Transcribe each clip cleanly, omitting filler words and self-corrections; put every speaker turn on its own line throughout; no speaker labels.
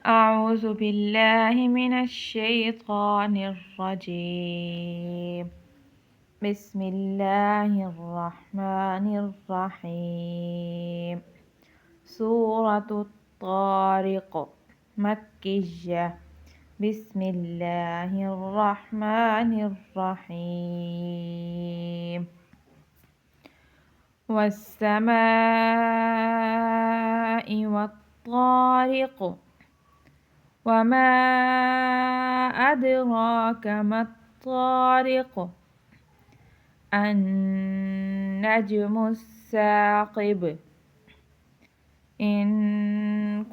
أعوذ بالله من الشيطان الرجيم. بسم الله الرحمن الرحيم. سورة الطارق مكية. بسم الله الرحمن الرحيم. والسماء والطارق وما أدراك ما الطارق النجم الثاقب إن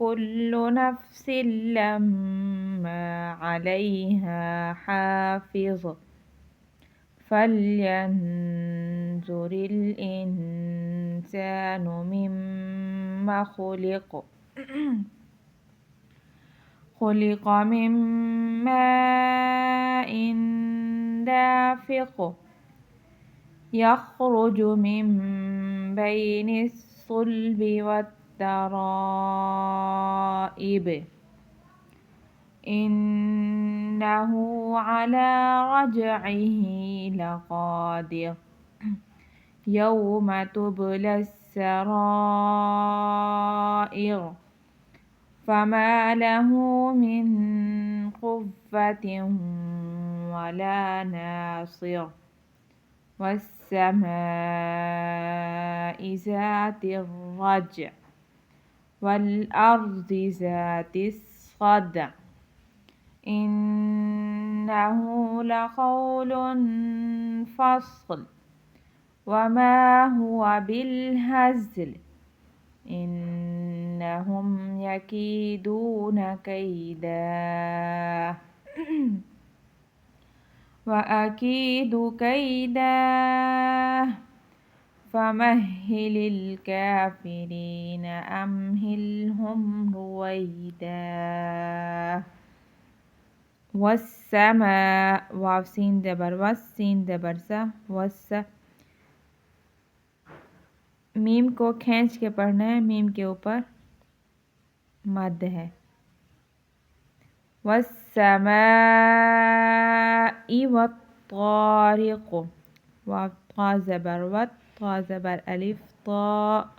كل نفس لما عليها حافظ فلينظر الإنسان مما خلق خلق من ماء دافق يخرج من بين الصلب والترائب إنه على رجعه لقادر يوم تبلى السرائر فما له من قوة ولا ناصر والسماء ذات الرجع والأرض ذات الصدع إنه لقول فصل وما هو بالهزل إنهم يكيدون كيدا وأكيد كيدا فمهل الكافرين أمهلهم رويدا والسماء واو سين دبر والسين دبر سا والس میم کو کھینچ کے پڑھنا ہے، میم کے اوپر مد ہے. والسماء والطارق واو طا زبر وط طا زبر الف طا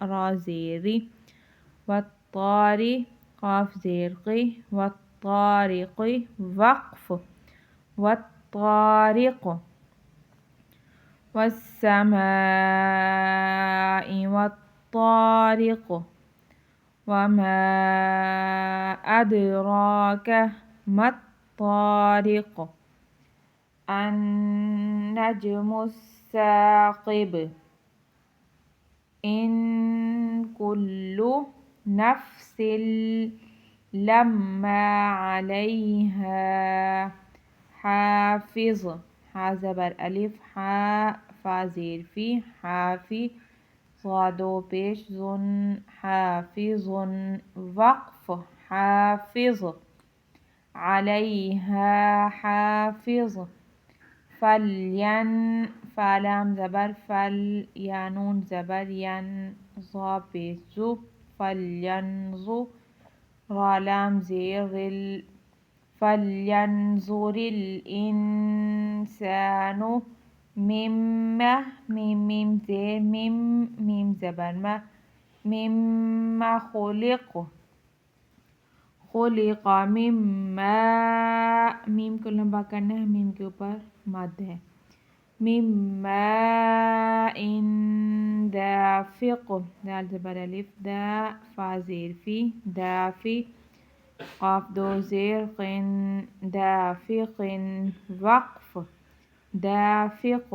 را زیری والطاری قاف زیر قی والطارق وقف والطارق والسماء والطارق وما أدراك ما الطارق النجم الثاقب إن كل نفس لما عليها حافظ حا زبر الف حا فا زیر فی حافی صادو پیش ظن حافظ وقف حافظ عليها حافظ فلين فلام زبر فل يانون زبر ين ظا پیش زو فلينظر رالام زیر غل فلينظر الإنسان مما میم زیر میم زبر مما خلق مما میم کو لمبا کرنا ہے، میم کے اوپر مد ہے. مما ان دافق دال زبر الف دا فا زیر فی دافی قاف دو زیر قن دافق وقف دافق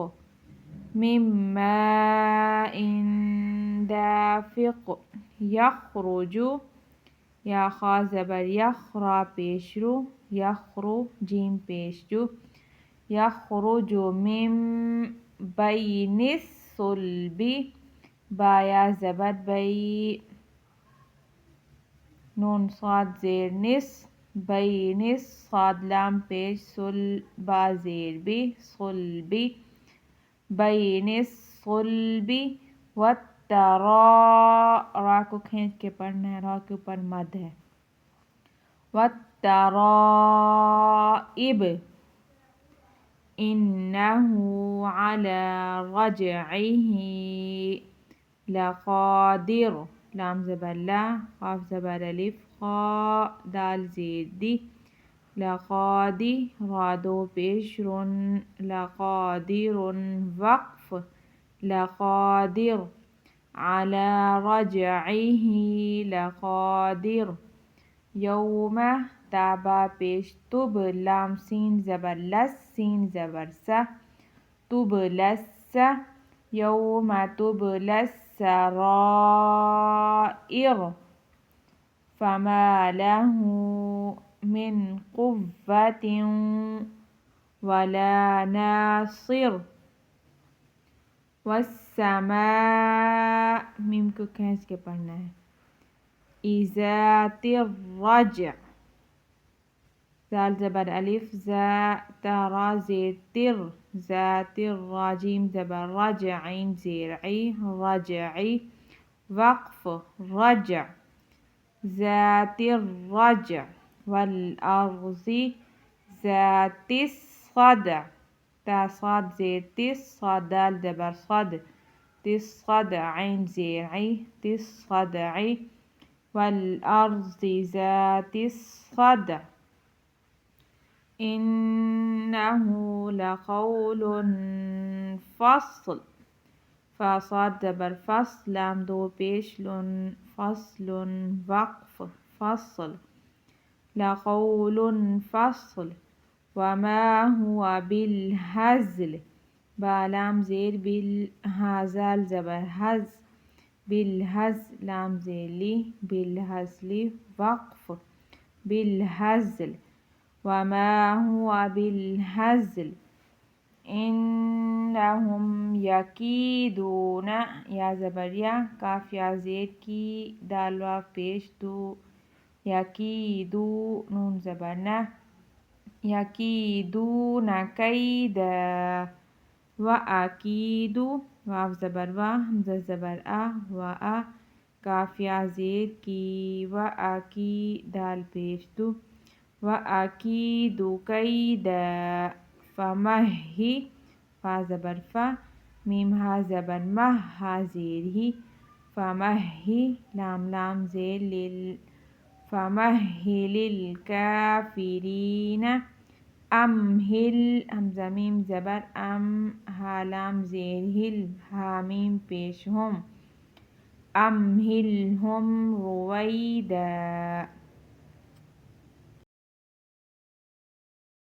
مما إن دافق يخرج یا خا زبر یخ را پیش رو یخرو جیم پیش جو یخرج من بین الصلب بایا زبر بی نون صاد زیر نس بین صاد لام پیش صل با زیر بی صلبی بین الصلب والترا را کو کھینچ کے پڑھنا ہے، را کے اوپر مد ہے. والترائب إنه على رجعه لقادر. لام زبر لا، قاف زبر ألف، خاء دال زير دي. لقادر رادو بشر لقادر وقف لقادر على رجعه لقادر. يوم تابا پیش تب لام سين زبر لس سين زبر س تبلس يوم تبلى السرائر فما له من قوة ولا ناصر. والسماء ميم کو کھینچ کے پڑھنا ہے. ذات الرجع زال زبر ألف زا ترى زير تر ذات الراجيم زبر رجع عين زير عي رجعي وقف رجع ذات الرجع. والأرض ذات الصدع تا صاد زير تس صاد دال زبر صد تصدع عين زير عي تصدعي. والأرض ذات الصدع إنه لقول فصل فصاد زبر فصل لام دو پیش لن فصل وقف فصل لقول فصل. وما هو بالهزل با لام زير بالهزال زبر هز بالهزل لام زير لي بالهزل وقف بالهزل. وما هو بالهزل إنهم يكيدون يا زبر يا كاف يا زير كي دال واو پیش دو يكيدو نون زبرنا يكيدون كيدا. وأكيد واو زبر وا همزة زبر و كاف يا زير كي وأكي دال پیش دو وأكيد كيدا. فمهي فا زبر فا ميم ها زبر مه ها زير هي فمهي لام لام زير لل فمهل الكافرين أمهل همزة ميم زبر أم ها لام زير هل ها ميم پیش هم أمهلهم رويدا.